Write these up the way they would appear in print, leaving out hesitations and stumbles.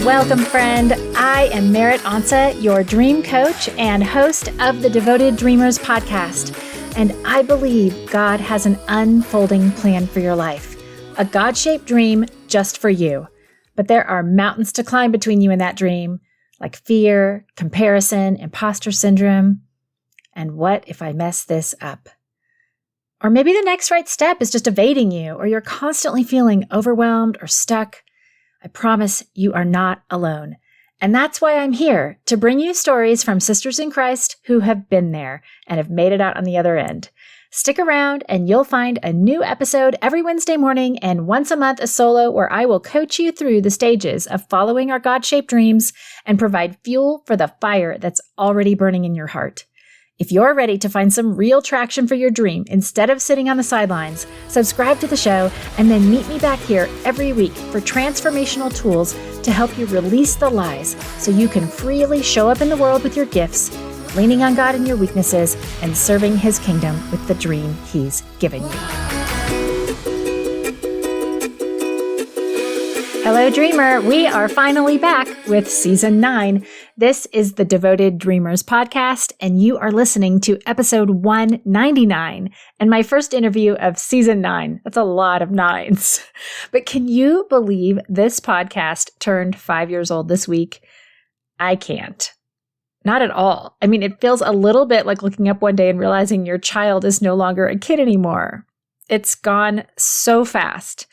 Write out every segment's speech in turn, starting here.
Welcome, friend. I am Merritt Ansa, your dream coach and host of the Devoted Dreamers podcast. And I believe God has an unfolding plan for your life, a God-shaped dream just for you. But there are mountains to climb between you and that dream, like fear, comparison, imposter syndrome. And what if I mess this up? Or maybe the next right step is just evading you, or you're constantly feeling overwhelmed or stuck. I promise you are not alone. And that's why I'm here, to bring you stories from sisters in Christ who have been there and have made it out on the other end. Stick around and you'll find a new episode every Wednesday morning and once a month a solo where I will coach you through the stages of following our God-shaped dreams and provide fuel for the fire that's already burning in your heart. If you're ready to find some real traction for your dream instead of sitting on the sidelines, subscribe to the show and then meet me back here every week for transformational tools to help you release the lies so you can freely show up in the world with your gifts, leaning on God in your weaknesses, and serving His kingdom with the dream He's given you. Hello, Dreamer. We are finally back with Season 9. This is the Devoted Dreamers podcast, and you are listening to episode 199 and my first interview of Season 9. That's a lot of nines. But can you believe this podcast turned 5 years old this week? I can't. Not at all. I mean, it feels a little bit like looking up one day and realizing your child is no longer a kid anymore. It's gone so fast.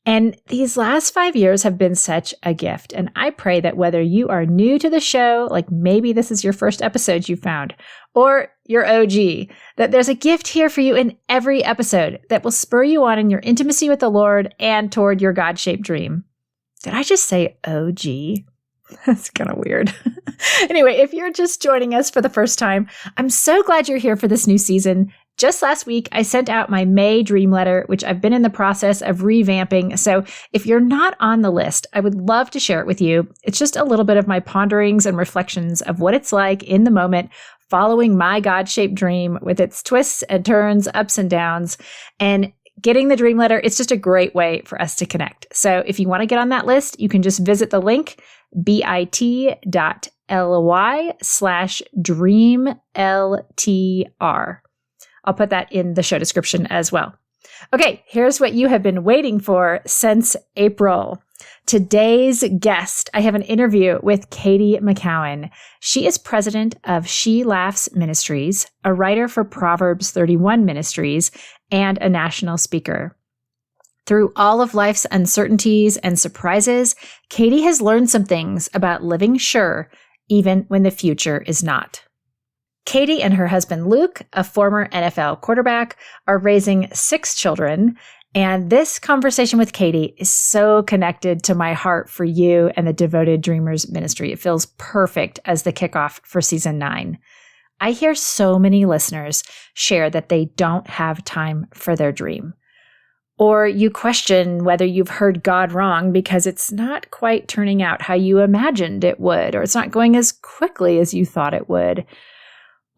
And these last 5 years have been such a gift. And I pray that whether you are new to the show, like maybe this is your first episode you found, or you're OG, that there's a gift here for you in every episode that will spur you on in your intimacy with the Lord and toward your God-shaped dream. Did I just say OG? That's kind of weird. Anyway, if you're just joining us for the first time, I'm so glad you're here for this new season. Just last week, I sent out my May Dream Letter, which I've been in the process of revamping. So if you're not on the list, I would love to share it with you. It's just a little bit of my ponderings and reflections of what it's like in the moment, following my God-shaped dream with its twists and turns, ups and downs, and getting the Dream Letter. It's just a great way for us to connect. So if you want to get on that list, you can just visit the link bit.ly/dreamltr. I'll put that in the show description as well. Okay, here's what you have been waiting for since April. Today's guest, I have an interview with Katy McCown. She is president of She Laughs Ministries, a writer for Proverbs 31 Ministries, and a national speaker. Through all of life's uncertainties and surprises, Katy has learned some things about living sure, even when the future is not. Katy and her husband Luke, a former NFL quarterback, are raising 6 children, and this conversation with Katy is so connected to my heart for you and the Devoted Dreamers ministry. It feels perfect as the kickoff for Season 9. I hear so many listeners share that they don't have time for their dream. Or you question whether you've heard God wrong because it's not quite turning out how you imagined it would, or it's not going as quickly as you thought it would.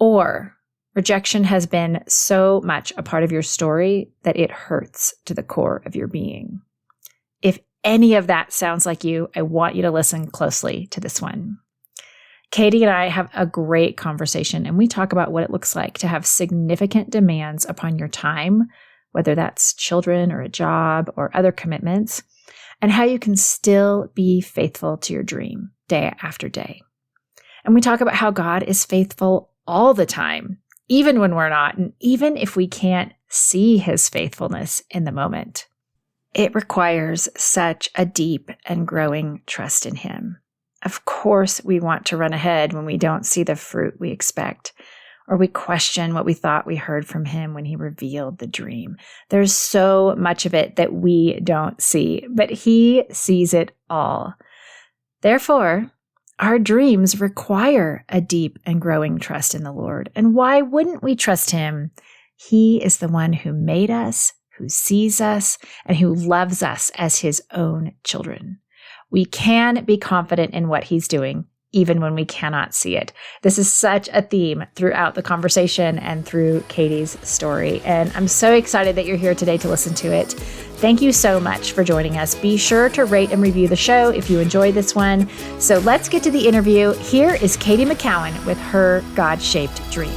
Or rejection has been so much a part of your story that it hurts to the core of your being. If any of that sounds like you, I want you to listen closely to this one. Katy and I have a great conversation, and we talk about what it looks like to have significant demands upon your time, whether that's children or a job or other commitments, and how you can still be faithful to your dream day after day. And we talk about how God is faithful all the time, even when we're not, and even if we can't see His faithfulness in the moment. It requires such a deep and growing trust in Him. Of course, we want to run ahead when we don't see the fruit we expect, or we question what we thought we heard from Him when He revealed the dream. There's so much of it that we don't see, but He sees it all. Therefore, our dreams require a deep and growing trust in the Lord. And why wouldn't we trust Him? He is the one who made us, who sees us, and who loves us as His own children. We can be confident in what He's doing, even when we cannot see it. This is such a theme throughout the conversation and through Katy's story. And I'm so excited that you're here today to listen to it. Thank you so much for joining us. Be sure to rate and review the show if you enjoyed this one. So let's get to the interview. Here is Katy McCown with her God-shaped dream.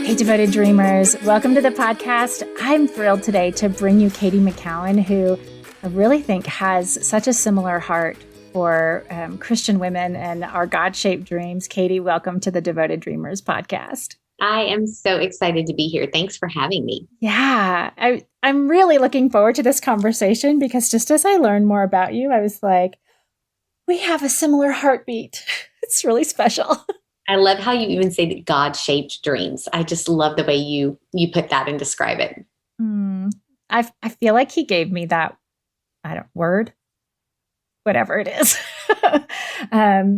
Hey, devoted dreamers. Welcome to the podcast. I'm thrilled today to bring you Katy McCown, who I really think has such a similar heart for Christian women and our God-shaped dreams. Katy, welcome to the Devoted Dreamers podcast. I am so excited to be here. Thanks for having me. Yeah, I'm really looking forward to this conversation because just as I learned more about you, I was like, we have a similar heartbeat. It's really special. I love how you even say that God-shaped dreams. I just love the way you put that and describe it. I feel like he gave me that word, whatever it is.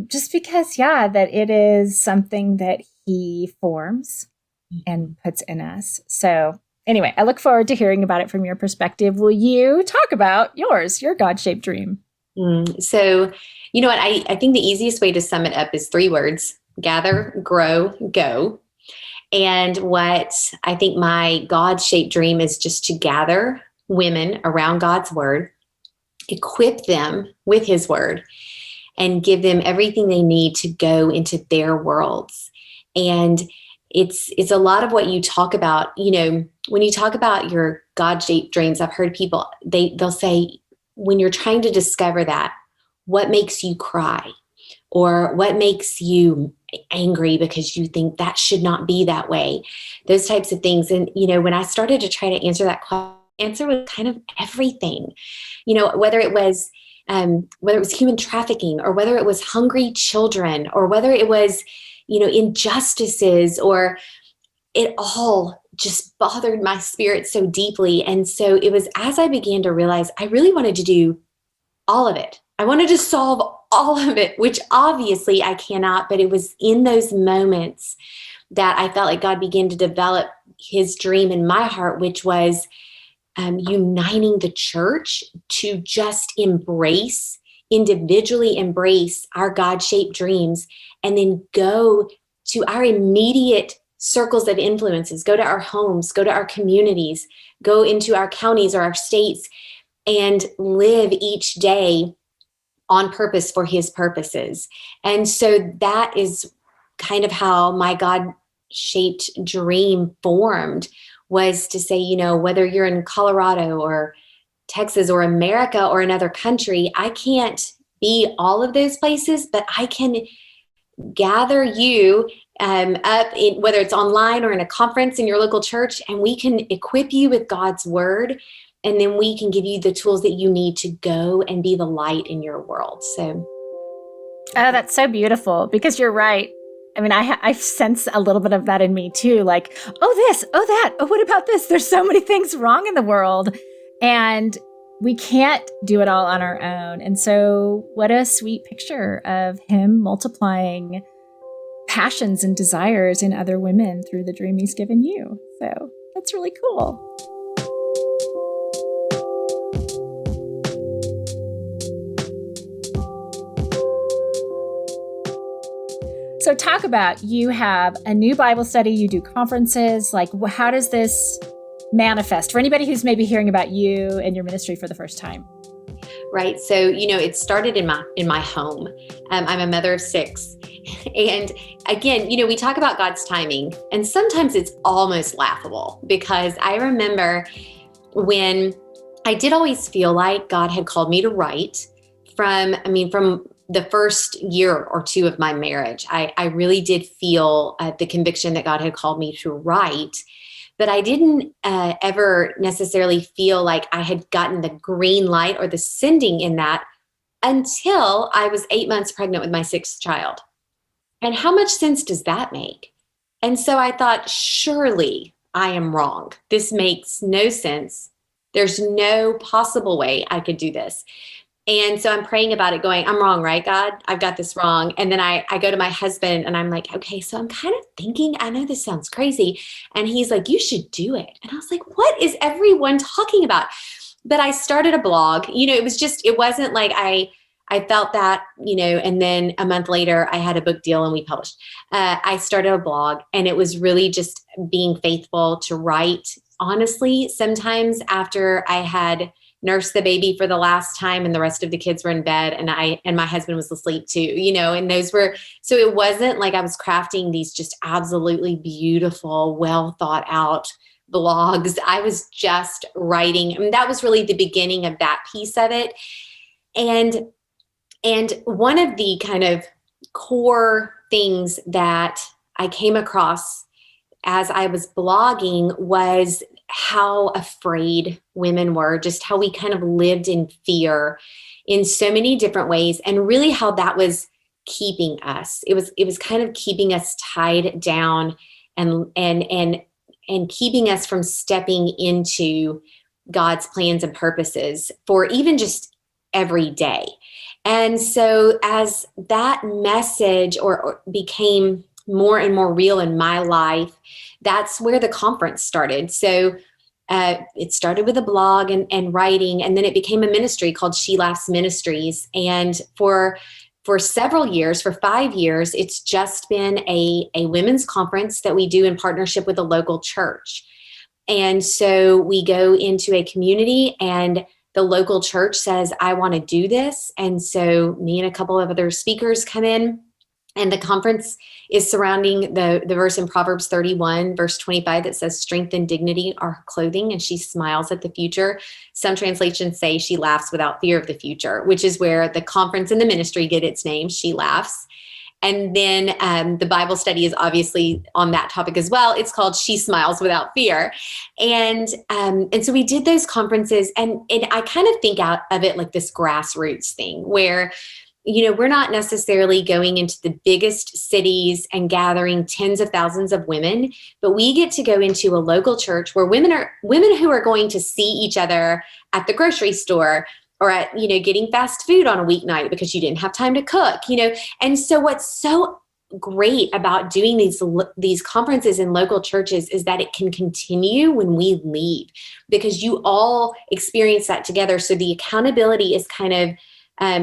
Just because, that it is something that he forms and puts in us. So anyway, I look forward to hearing about it from your perspective. Will you talk about your God-shaped dream? So, you know what? I think the easiest way to sum it up is 3 words: gather, grow, go. And what I think my God-shaped dream is just to gather women around God's word, equip them with his word, and give them everything they need to go into their worlds. And it's a lot of what you talk about. You know, when you talk about your God-shaped dreams, I've heard people, they'll say, when you're trying to discover that, what makes you cry? Or what makes you angry because you think that should not be that way? Those types of things. And, you know, when I started to try to answer that question, answer was kind of everything. You know, whether it was human trafficking, or whether it was hungry children, or whether it was, you know, injustices, or it all just bothered my spirit so deeply. And so it was as I began to realize I really wanted to do all of it. I wanted to solve all of it, which obviously I cannot, but it was in those moments that I felt like God began to develop his dream in my heart, which was uniting the church to just individually embrace our God-shaped dreams, and then go to our immediate circles of influences, go to our homes, go to our communities, go into our counties or our states, and live each day on purpose for his purposes. And so that is kind of how my God-shaped dream formed, was to say, you know, whether you're in Colorado or Texas or America or another country, I can't be all of those places, but I can gather you up, whether it's online or in a conference in your local church, and we can equip you with God's word. And then we can give you the tools that you need to go and be the light in your world. So, that's so beautiful, because you're right. I mean, I sense a little bit of that in me too. Like, oh, this, oh, that, oh, what about this? There's so many things wrong in the world, and we can't do it all on our own. And so what a sweet picture of him multiplying passions and desires in other women through the dream he's given you. So that's really cool. So talk about, you have a new Bible study, you do conferences. Like, how does this manifest for anybody who's maybe hearing about you and your ministry for the first time? Right. So, you know, it started in my home. I'm a mother of 6. And again, you know, we talk about God's timing, and sometimes it's almost laughable, because I remember when I did always feel like God had called me to write from the first year or 2 of my marriage. I really did feel the conviction that God had called me to write, but I didn't ever necessarily feel like I had gotten the green light or the sending in that until I was 8 months pregnant with my 6th child. And how much sense does that make? And so I thought, surely I am wrong. This makes no sense. There's no possible way I could do this. And so I'm praying about it, going, I'm wrong, right, God? I've got this wrong. And then I go to my husband and I'm like, okay, so I'm kind of thinking, I know this sounds crazy. And he's like, you should do it. And I was like, what is everyone talking about? but I started a blog. It wasn't like I felt that, and then a month later I had a book deal and we published. I started a blog, and it was really just being faithful to write. Honestly, sometimes after I had nursed the baby for the last time and the rest of the kids were in bed and my husband was asleep too, and so it wasn't like I was crafting these just absolutely beautiful, well thought out blogs. I was just writing. I mean, that was really the beginning of that piece of it. And one of the kind of core things that I came across as I was blogging was how afraid women were, just how we kind of lived in fear in so many different ways, and really how that was keeping us. It was kind of keeping us tied down and keeping us from stepping into God's plans and purposes for even just every day. And so as that message or became more and more real in my life, that's where the conference started. So it started with a blog and writing, and then it became a ministry called She Laughs Ministries. And for several years, for 5 years, it's just been a women's conference that we do in partnership with a local church. And so we go into a community and the local church says, I want to do this. And so me and a couple of other speakers come in, and the conference is surrounding the verse in Proverbs 31, verse 25, that says, strength and dignity are her clothing, and she smiles at the future. Some translations say she laughs without fear of the future, which is where the conference and the ministry get its name, She Laughs. And then the Bible study is obviously on that topic as well. It's called She Smiles Without Fear. And so we did those conferences, and I kind of think out of it like this grassroots thing where, we're not necessarily going into the biggest cities and gathering tens of thousands of women, but we get to go into a local church where women who are going to see each other at the grocery store or at, getting fast food on a weeknight because you didn't have time to cook, And so what's so great about doing these conferences in local churches is that it can continue when we leave, because you all experience that together. So the accountability is kind of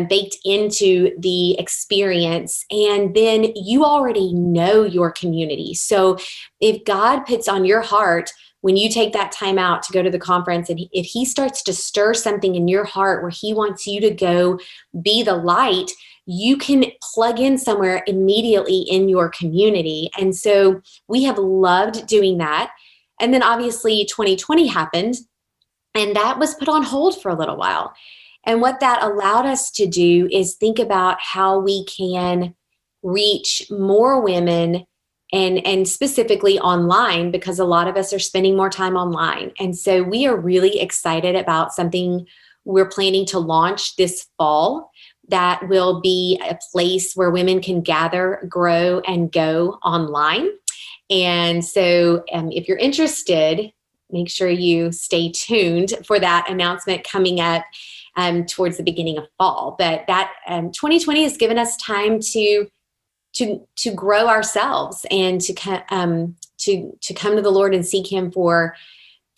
baked into the experience. And then you already know your community. So if God puts on your heart, when you take that time out to go to the conference, and if he starts to stir something in your heart where he wants you to go be the light, you can plug in somewhere immediately in your community. And so we have loved doing that. And then obviously 2020 happened, and that was put on hold for a little while. And what that allowed us to do is think about how we can reach more women and specifically online, because a lot of us are spending more time online. And so we are really excited about something we're planning to launch this fall that will be a place where women can gather, grow, and go online. And so if you're interested, make sure you stay tuned for that announcement coming up towards the beginning of fall. But that 2020 has given us time to grow ourselves and to come to the Lord and seek him for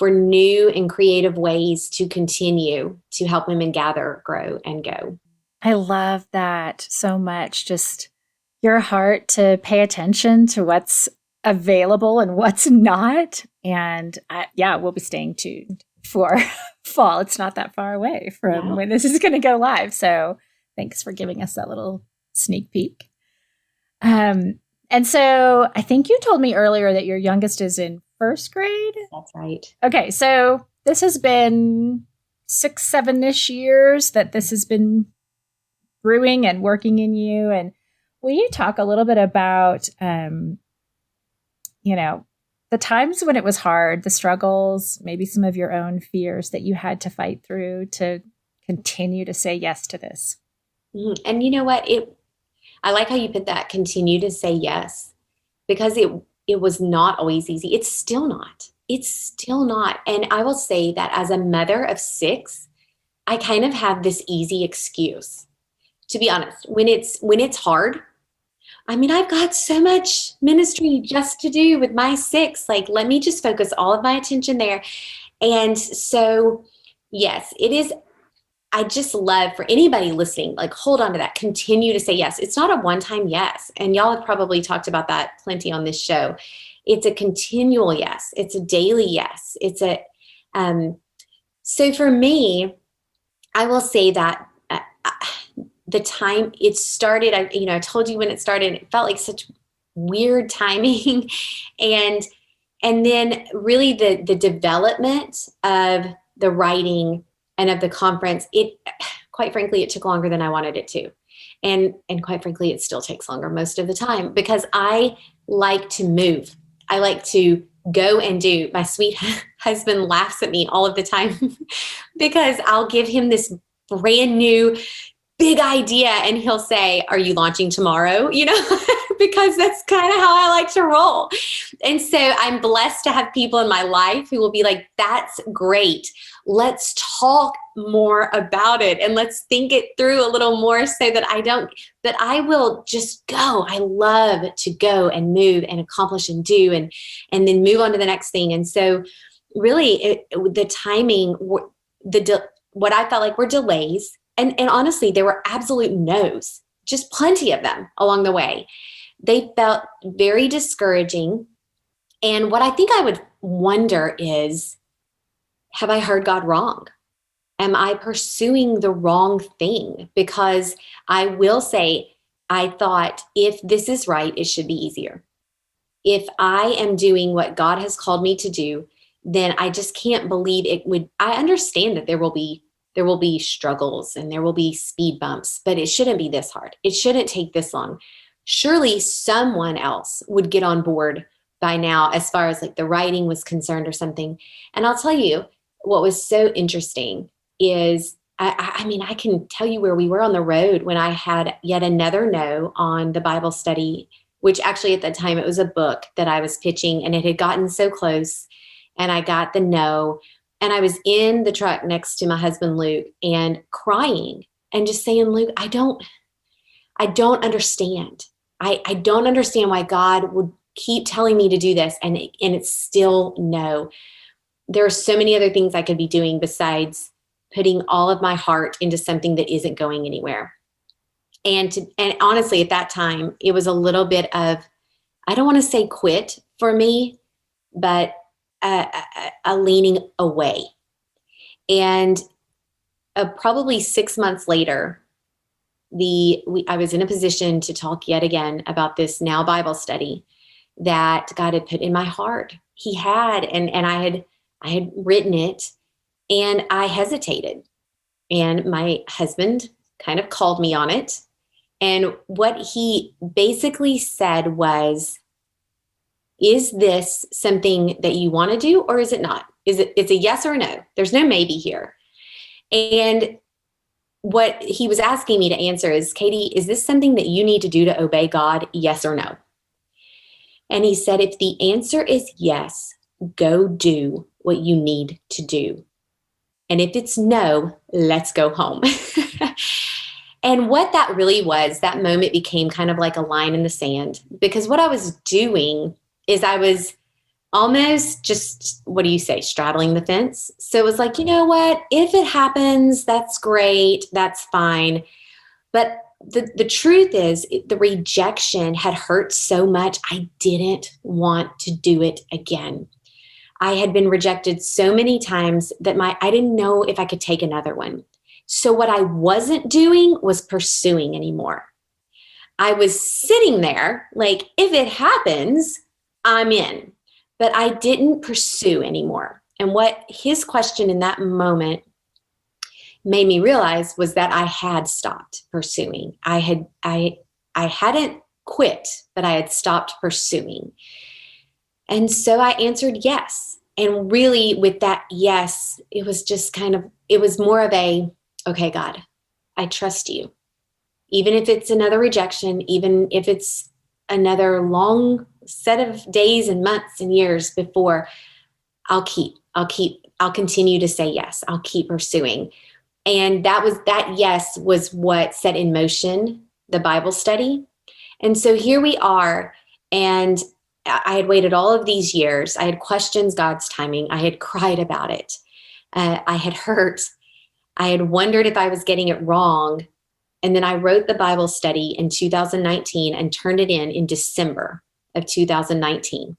new and creative ways to continue to help women gather, grow, and go. I love that so much. Just your heart to pay attention to what's available and what's not. And we'll be staying tuned for fall. It's not that far away from when this is going to go live. So thanks for giving us that little sneak peek. And so I think you told me earlier that your youngest is in first grade. That's right. Okay. So this has been 6-7-ish years that this has been brewing and working in you. And will you talk a little bit about, the times when it was hard, the struggles, maybe some of your own fears that you had to fight through to continue to say yes to this? Mm-hmm. And you know what? I like how you put that, continue to say yes, because it was not always easy. It's still not. And I will say that as a mother of 6, I kind of have this easy excuse, to be honest. When it's hard, I mean, I've got so much ministry just to do with my 6. Like, let me just focus all of my attention there. And so Yes, it is. I just love for anybody listening, like hold on to that. Continue to say yes. It's not a one-time yes. And y'all have probably talked about that plenty on this show. It's a continual yes. It's a daily yes. So for me, I will say that the time it started, I told you when it started, it felt like such weird timing. and and then really the development of the writing and of the conference, quite frankly, it took longer than I wanted it to. And quite frankly, it still takes longer most of the time because I like to move. I like to go and do. My sweet husband laughs at me all of the time because I'll give him this brand new big idea and he'll say, "Are you launching tomorrow?" Because that's kind of how I like to roll. And so I'm blessed to have people in my life who will be like, "That's great. Let's talk more about it and let's think it through a little more so that I will just go." I love to go and move and accomplish and do and then move on to the next thing. And so really the timing, what I felt like were delays. And honestly, there were absolute no's, just plenty of them along the way. They felt very discouraging. And what I think I would wonder is, have I heard God wrong? Am I pursuing the wrong thing? Because I will say, I thought if this is right, it should be easier. If I am doing what God has called me to do, then I just can't believe it would. I understand that there will be struggles and there will be speed bumps, but it shouldn't be this hard. It shouldn't take this long. Surely someone else would get on board by now as far as like the writing was concerned or something. And I'll tell you what was so interesting is, I can tell you where we were on the road when I had yet another no on the Bible study, which actually at that time it was a book that I was pitching and it had gotten so close and I got the no. And I was in the truck next to my husband, Luke, and crying and just saying, "Luke, I don't understand. I don't understand why God would keep telling me to do this. And it's still no. There are so many other things I could be doing besides putting all of my heart into something that isn't going anywhere." And honestly, at that time, it was a little bit of, I don't want to say quit for me, but a leaning away. And probably 6 months later, I was in a position to talk yet again about this now Bible study that God had put in my heart. He had, and I had written it, and I hesitated. And my husband kind of called me on it. And what he basically said was, "Is this something that you want to do or is it not? It's a yes or a no. There's no maybe here." And what he was asking me to answer is, "Katy, is this something that you need to do to obey God? Yes or no?" And he said, "If the answer is yes, go do what you need to do. And if it's no, let's go home." And what that really was, that moment became kind of like a line in the sand, because what I was doing is I was almost just, what do you say, straddling the fence. So it was like, you know what, if it happens, that's great, that's fine. But the truth is, the rejection had hurt so much, I didn't want to do it again. I had been rejected so many times that I didn't know if I could take another one. So what I wasn't doing was pursuing anymore. I was sitting there like, if it happens, I'm in. But I didn't pursue anymore. And what his question in that moment made me realize was that I had stopped pursuing. I hadn't quit, but I had stopped pursuing. And so I answered yes. And really with that yes, it was just it was more of a, "Okay, God, I trust you. Even if it's another rejection, even if it's another long set of days and months and years before, I'll continue to say yes. I'll keep pursuing." And that yes was what set in motion the Bible study. And so here we are. And I had waited all of these years. I had questioned God's timing. I had cried about it. I had hurt. I had wondered if I was getting it wrong. And then I wrote the Bible study in 2019 and turned it in December of 2019.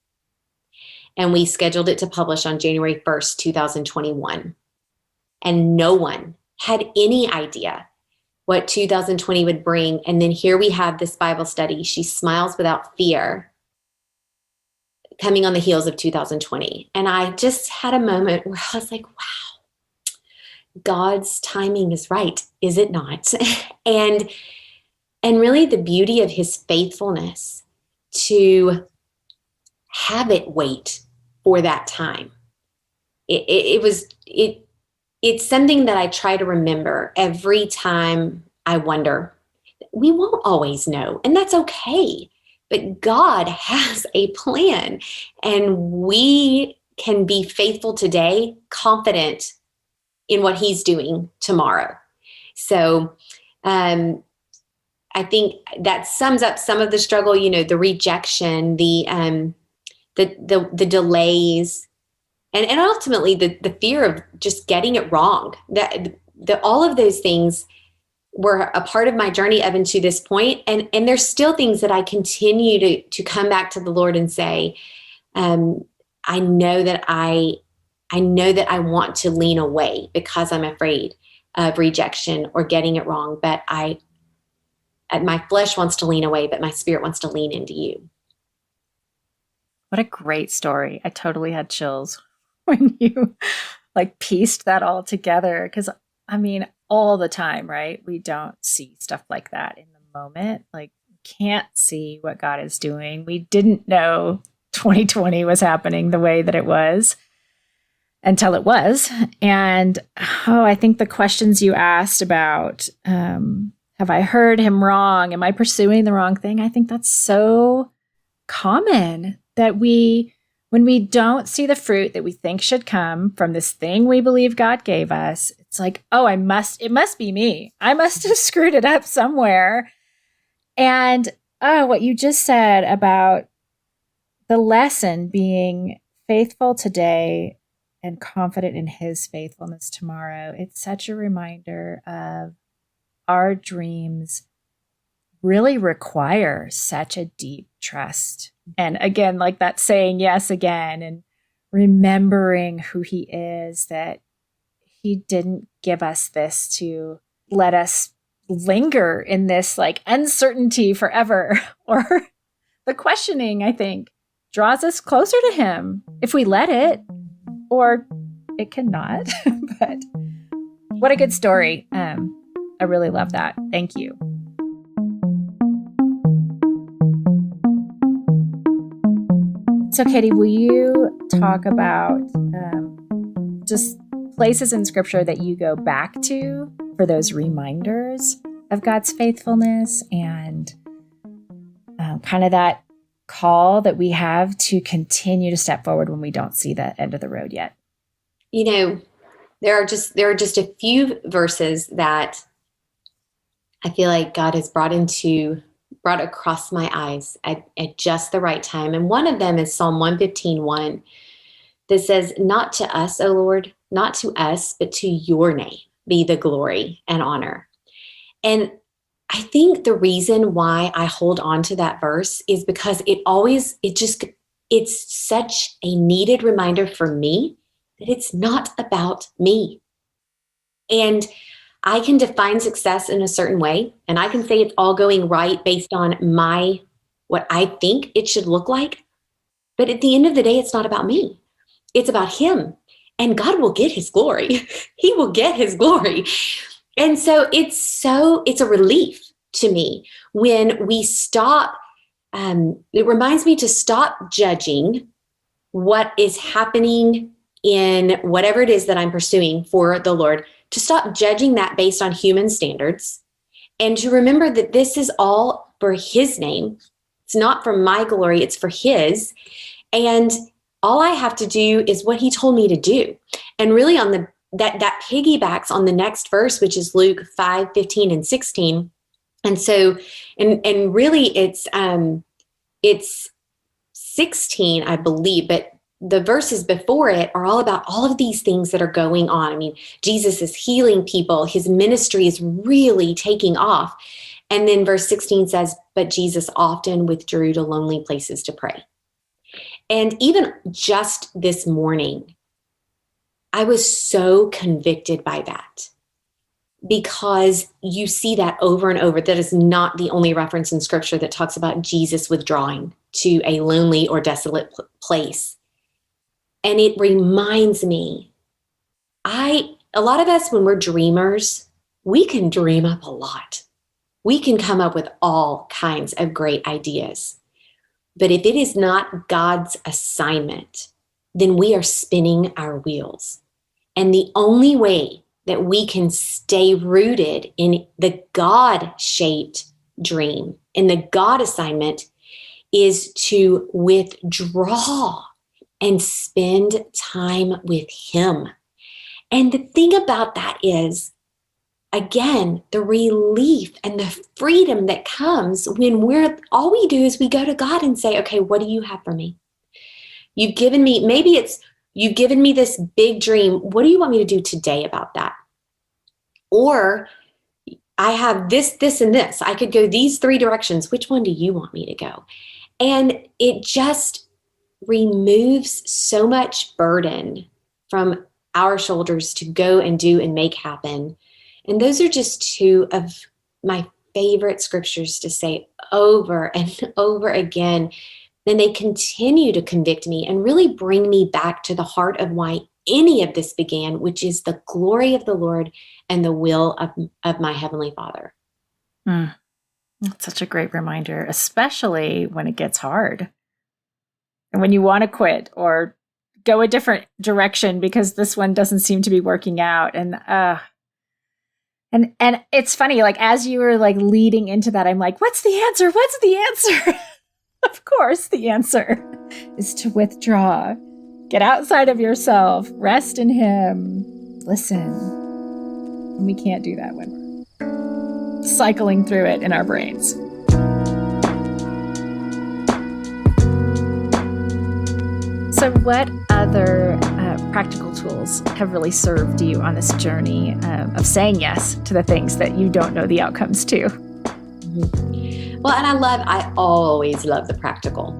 And we scheduled it to publish on January 1st, 2021. And no one had any idea what 2020 would bring. And then here we have this Bible study, She Smiles Without Fear, coming on the heels of 2020. And I just had a moment where I was like, wow, God's timing is right, is it not? and really the beauty of his faithfulness to have it wait for that time. It's something that I try to remember every time I wonder. We won't always know, and that's okay. But God has a plan, and we can be faithful today, confident in what he's doing tomorrow. So I think that sums up some of the struggle, the rejection, the delays, and ultimately the fear of just getting it wrong. That all of those things were a part of my journey up until this point. And there's still things that I continue to come back to the Lord and say, I know that I want to lean away because I'm afraid of rejection or getting it wrong. But my flesh wants to lean away, but my spirit wants to lean into you. What a great story. I totally had chills when you pieced that all together. Because all the time, right? We don't see stuff like that in the moment. Can't see what God is doing. We didn't know 2020 was happening the way that it was until it was. And I think the questions you asked about, have I heard him wrong? Am I pursuing the wrong thing? I think that's so common that when we don't see the fruit that we think should come from this thing we believe God gave us, it's like, it must be me. I must have screwed it up somewhere. And what you just said about the lesson being faithful today and confident in his faithfulness tomorrow, it's such a reminder of our dreams really require such a deep trust. And again, that saying yes again, and remembering who he is, that he didn't give us this to let us linger in this uncertainty forever. Or the questioning, I think, draws us closer to him if we let it, or it cannot. But what a good story. I really love that. Thank you. So, Katy, will you talk about just places in Scripture that you go back to for those reminders of God's faithfulness and kind of that call that we have to continue to step forward when we don't see the end of the road yet? There are just a few verses that I feel like God has brought across my eyes at just the right time. And one of them is Psalm 115:1 that says, "Not to us, O Lord, not to us, but to your name be the glory and honor." And I think the reason why I hold on to that verse is because it's such a needed reminder for me that it's not about me. And I can define success in a certain way, and I can say it's all going right based on what I think it should look like. But at the end of the day, it's not about me. It's about him. And God will get his glory. He will get his glory. And so it's a relief to me when we stop. It reminds me to stop judging what is happening in whatever it is that I'm pursuing for the Lord, to stop judging that based on human standards, and to remember that this is all for his name. It's not for my glory, it's for his. And all I have to do is what he told me to do. And really that piggybacks on the next verse, which is Luke 5:15 and 16. And so, and really it's 16, I believe, but the verses before it are all about all of these things that are going on. I mean, Jesus is healing people. His ministry is really taking off. And then verse 16 says, but Jesus often withdrew to lonely places to pray. And even just this morning, I was so convicted by that, because you see that over and over. That is not the only reference in scripture that talks about Jesus withdrawing to a lonely or desolate place. And it reminds me, a lot of us, when we're dreamers, we can dream up a lot. We can come up with all kinds of great ideas. But if it is not God's assignment, then we are spinning our wheels. And the only way that we can stay rooted in the God-shaped dream, in the God assignment, is to withdraw and spend time with Him. And the thing about that is, again, the relief and the freedom that comes when all we do is we go to God and say, okay, what do you have for me? You've given me this big dream. What do you want me to do today about that? Or I have this, and this. I could go these 3 directions. Which one do you want me to go? And it just removes so much burden from our shoulders to go and do and make happen. And those are just 2 of my favorite scriptures to say over and over again. Then they continue to convict me and really bring me back to the heart of why any of this began, which is the glory of the Lord and the will of my Heavenly Father. That's such a great reminder, especially when it gets hard. And when you want to quit or go a different direction because this one doesn't seem to be working out. And it's funny, like as you were like leading into that, I'm like, what's the answer? What's the answer? Of course, the answer is to withdraw. Get outside of yourself, rest in Him, listen. And we can't do that when we're cycling through it in our brains. So what other practical tools have really served you on this journey of saying yes to the things that you don't know the outcomes to? Well, and I always love the practical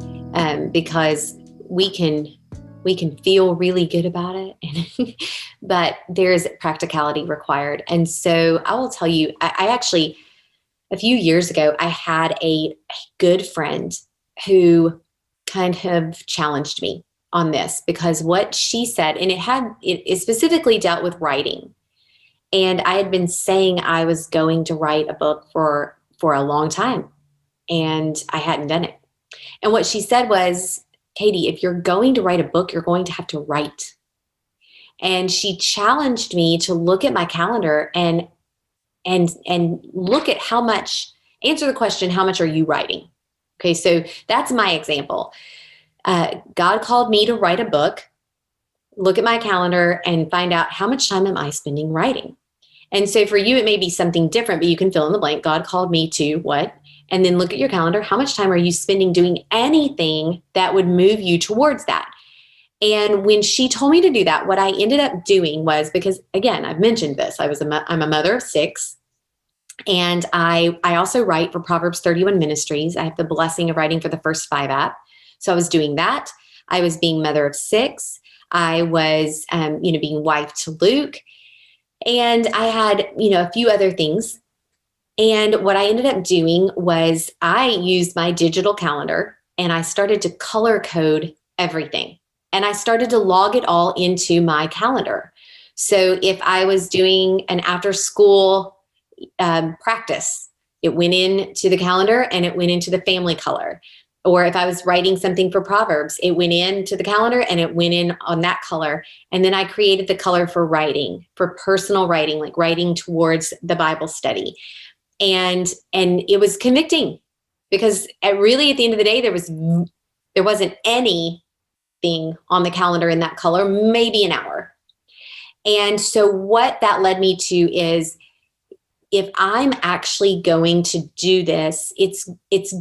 because we can feel really good about it, but there's practicality required. And so I will tell you, I actually, a few years ago, I had a good friend who kind of challenged me on this, because what she said, and it specifically dealt with writing. And I had been saying I was going to write a book for a long time, and I hadn't done it. And what she said was, Katy, if you're going to write a book, you're going to have to write. And she challenged me to look at my calendar and look at answer the question, how much are you writing? Okay, so that's my example. God called me to write a book, look at my calendar and find out how much time am I spending writing. And so for you, it may be something different, but you can fill in the blank. God called me to what? And then look at your calendar. How much time are you spending doing anything that would move you towards that? And when she told me to do that, what I ended up doing was, because again, I've mentioned this, I'm a mother of 6. And I also write for Proverbs 31 Ministries. I have the blessing of writing for the First 5 app. So I was doing that. I was being mother of 6. I was, being wife to Luke. And I had, a few other things. And what I ended up doing was I used my digital calendar and I started to color code everything. And I started to log it all into my calendar. So if I was doing an after school practice, it went into the calendar and it went into the family color. Or if I was writing something for Proverbs, it went into the calendar and it went in on that color. And then I created the color for writing, for personal writing, like writing towards the Bible study. And it was convicting, because really at the end of the day, there wasn't anything on the calendar in that color, maybe an hour. And so what that led me to is, if I'm actually going to do this, it's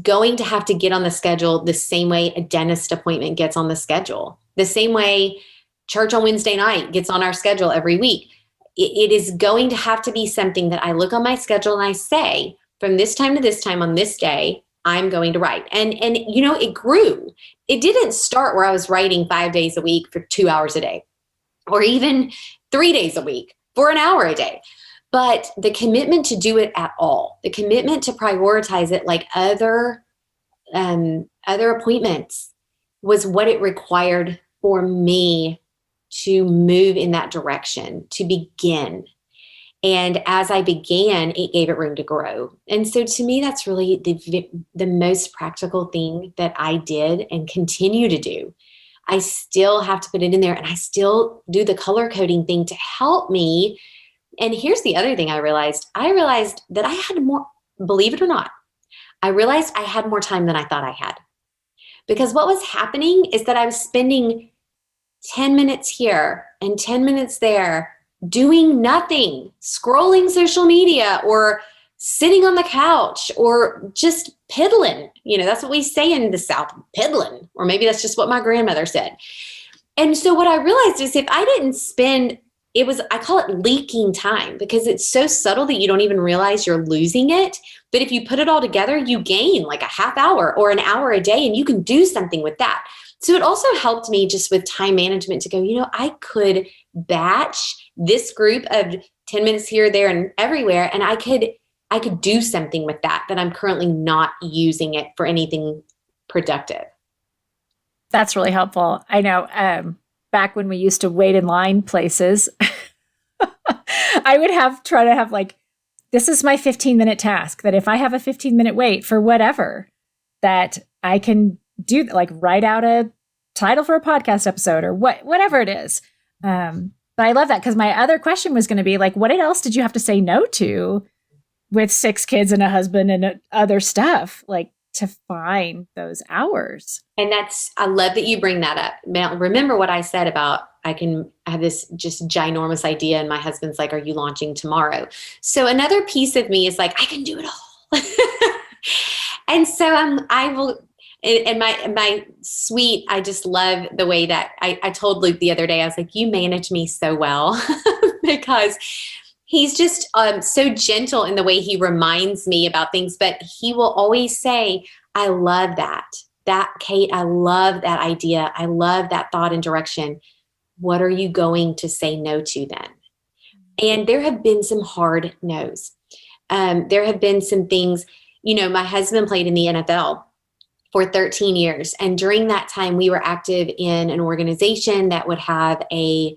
going to have to get on the schedule the same way a dentist appointment gets on the schedule. The same way church on Wednesday night gets on our schedule every week. It is going to have to be something that I look on my schedule and I say, from this time to this time on this day, I'm going to write. And it grew. It didn't start where I was writing 5 days a week for 2 hours a day, or even 3 days a week for an hour a day. But the commitment to do it at all, the commitment to prioritize it like other appointments, was what it required for me to move in that direction, to begin. And as I began, it gave it room to grow. And so to me, that's really the most practical thing that I did and continue to do. I still have to put it in there, and I still do the color coding thing to help me. And here's the other thing I realized that I had more, believe it or not, I realized I had more time than I thought I had. Because what was happening is that I was spending 10 minutes here and 10 minutes there doing nothing, scrolling social media or sitting on the couch or just piddling. That's what we say in the South, piddling, or maybe that's just what my grandmother said. And so what I realized is if I didn't spend, I call it leaking time, because it's so subtle that you don't even realize you're losing it. But if you put it all together, you gain like a half hour or an hour a day, and you can do something with that. So it also helped me just with time management to go, I could batch this group of 10 minutes here, there, and everywhere. And I could do something with that I'm currently not using it for anything productive. That's really helpful. I know back when we used to wait in line places, I would try to have like, this is my 15-minute task, that if I have a 15-minute wait for whatever, that I can do, like write out a title for a podcast episode or whatever it is. But I love that, because my other question was going to be like, what else did you have to say no to with 6 kids and a husband and other stuff, like to find those hours? And I love that you bring that up. Now, remember what I said about I have this just ginormous idea, and my husband's like, are you launching tomorrow? So another piece of me is like, I can do it all. And so I will. And my sweet, I just love the way that I told Luke the other day, I was like, you manage me so well, because he's just so gentle in the way he reminds me about things. But he will always say, I love that, Kate, I love that idea. I love that thought and direction. What are you going to say no to then? And there have been some hard no's. There have been some things, my husband played in the NFL for 13 years. And during that time, we were active in an organization that would have a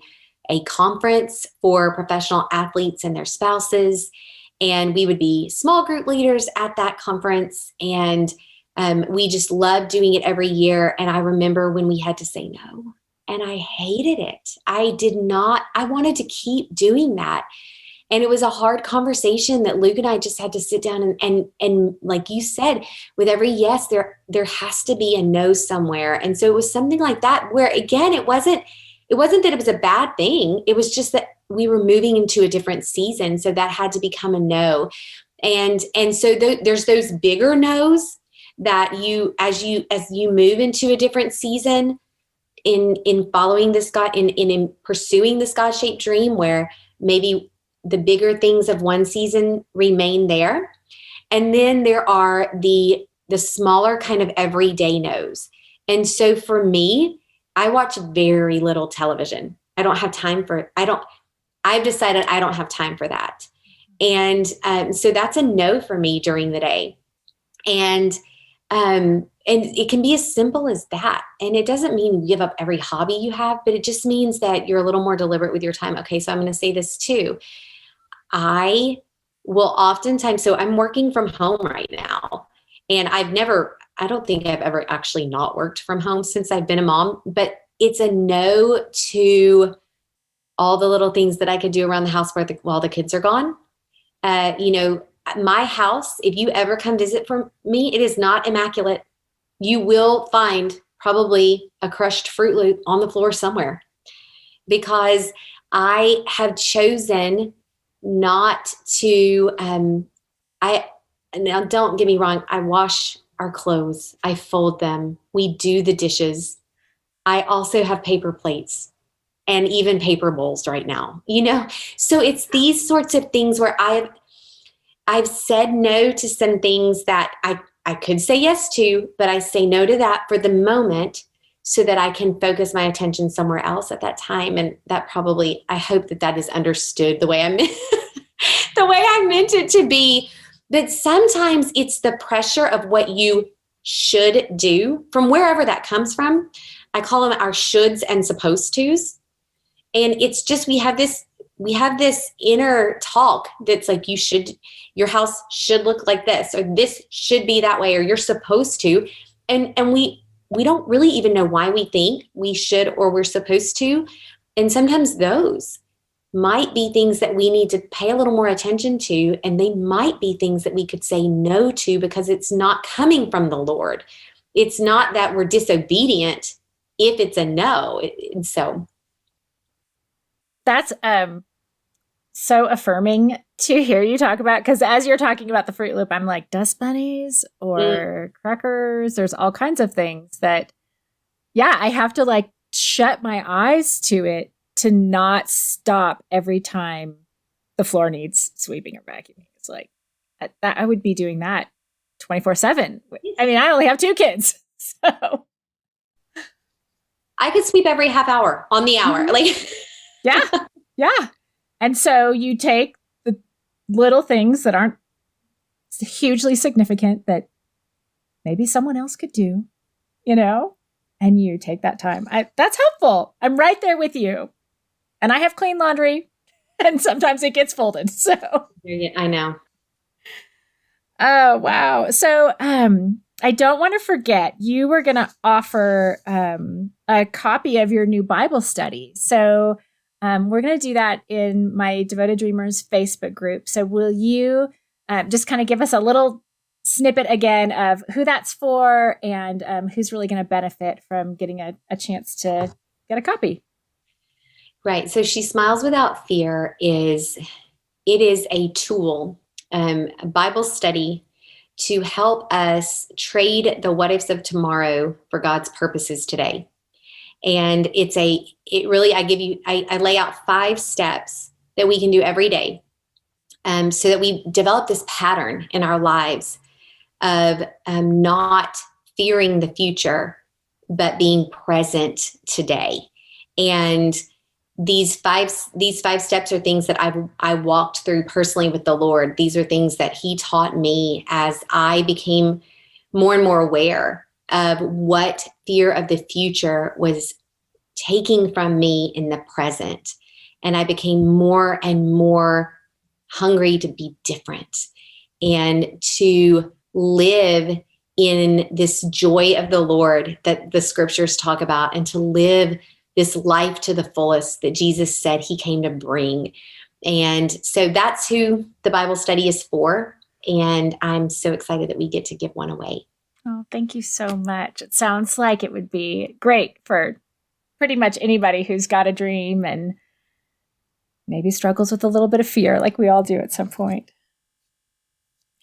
conference for professional athletes and their spouses. And we would be small group leaders at that conference. And we just loved doing it every year. And I remember when we had to say no, and I hated it. I wanted to keep doing that. And it was a hard conversation that Luke and I just had to sit down and like you said, with every yes, there has to be a no somewhere. And so it was something like that, where again, it wasn't that it was a bad thing. It was just that we were moving into a different season. So that had to become a no. And so there's those bigger no's that as you move into a different season in following this God, in pursuing this God-shaped dream, where maybe the bigger things of one season remain there. And then there are the smaller kind of everyday no's. And so for me, I watch very little television. I don't have time for it. I've decided I don't have time for that. And so that's a no for me during the day. And it can be as simple as that. And it doesn't mean you give up every hobby you have, but it just means that you're a little more deliberate with your time. Okay, so I'm going to say this too. I will oftentimes, so I'm working from home right now, and I don't think I've ever actually not worked from home since I've been a mom, but it's a no to all the little things that I could do around the house while the kids are gone. My house, if you ever come visit for me, it is not immaculate. You will find probably a crushed Fruit Loop on the floor somewhere, because I have chosen not to, now don't get me wrong, I wash our clothes, I fold them, we do the dishes. I also have paper plates and even paper bowls right now, So it's these sorts of things where I've said no to some things that I could say yes to, but I say no to that for the moment so that I can focus my attention somewhere else at that time. And that probably, I hope that is understood the way the way I meant it to be. But sometimes it's the pressure of what you should do from wherever that comes from. I call them our shoulds and supposed tos. And it's just, we have this inner talk that's like, your house should look like this, or this should be that way, or you're supposed to. And we don't really even know why we think we should or we're supposed to. And sometimes those might be things that we need to pay a little more attention to. And they might be things that we could say no to because it's not coming from the Lord. It's not that we're disobedient if it's a no. And so that's so affirming to hear you talk about, because as you're talking about the Fruit Loop, I'm like, dust bunnies or crackers, there's all kinds of things that, I have to like shut my eyes to it to not stop every time the floor needs sweeping or vacuuming. It's like that I would be doing that 24/7. I mean, I only have 2 kids, so I could sweep every half hour on the hour. Like, yeah. And so you take the little things that aren't hugely significant that maybe someone else could do, and you take that time. That's helpful. I'm right there with you. And I have clean laundry, and sometimes it gets folded. So I know. Oh, wow. So I don't want to forget, you were going to offer a copy of your new Bible study. So we're going to do that in my Devoted Dreamers Facebook group. So will you just kind of give us a little snippet again of who that's for and who's really going to benefit from getting a chance to get a copy? Right. So She Smiles Without Fear is a tool, a Bible study to help us trade the what ifs of tomorrow for God's purposes today. And I lay out 5 steps that we can do every day so that we develop this pattern in our lives of not fearing the future, but being present today. And these five steps are things that I walked through personally with the Lord. These are things that He taught me as I became more and more aware of what fear of the future was taking from me in the present. And I became more and more hungry to be different and to live in this joy of the Lord that the scriptures talk about, and to live this life to the fullest that Jesus said He came to bring. And so that's who the Bible study is for. And I'm so excited that we get to give one away. Oh, thank you so much. It sounds like it would be great for pretty much anybody who's got a dream and maybe struggles with a little bit of fear, like we all do at some point.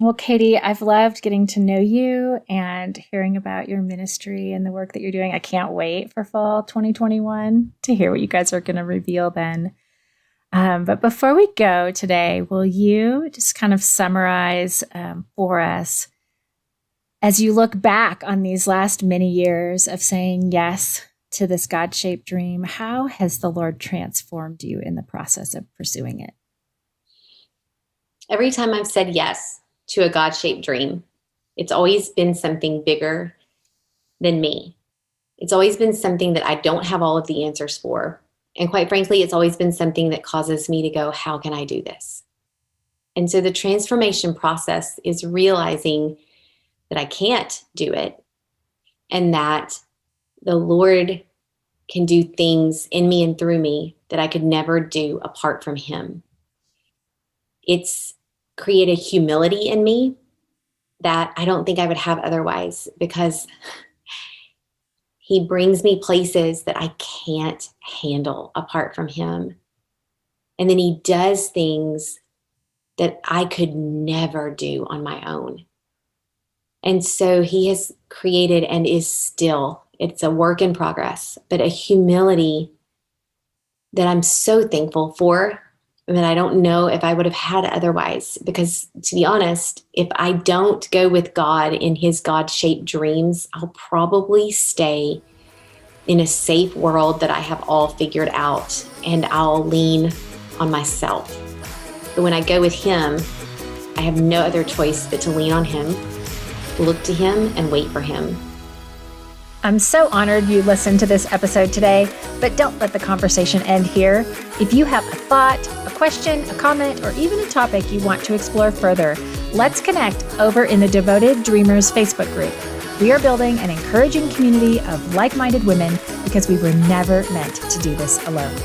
Well, Katy, I've loved getting to know you and hearing about your ministry and the work that you're doing. I can't wait for fall 2021 to hear what you guys are going to reveal then. But before we go today, will you just kind of summarize for us, as you look back on these last many years of saying yes to this God-shaped dream, how has the Lord transformed you in the process of pursuing it? Every time I've said yes to a God-shaped dream, it's always been something bigger than me. It's always been something that I don't have all of the answers for. And quite frankly, it's always been something that causes me to go, how can I do this? And so the transformation process is realizing that I can't do it, and that the Lord can do things in me and through me that I could never do apart from Him. It's created humility in me that I don't think I would have otherwise, because He brings me places that I can't handle apart from Him. And then He does things that I could never do on my own. And so He has created and is still It's a work in progress, but a humility that I'm so thankful for that I don't know if I would have had otherwise. Because to be honest, if I don't go with God in his God-shaped dreams, I'll probably stay in a safe world that I have all figured out, and I'll lean on myself. But when I go with him, I have no other choice but to lean on him, look to him, and wait for him. I'm so honored you listened to this episode today, but don't let the conversation end here. If you have a thought, a question, a comment, or even a topic you want to explore further, let's connect over in the Devoted Dreamers Facebook group. We are building an encouraging community of like-minded women because we were never meant to do this alone.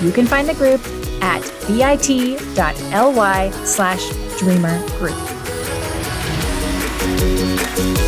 You can find the group at bit.ly/dreamergroup.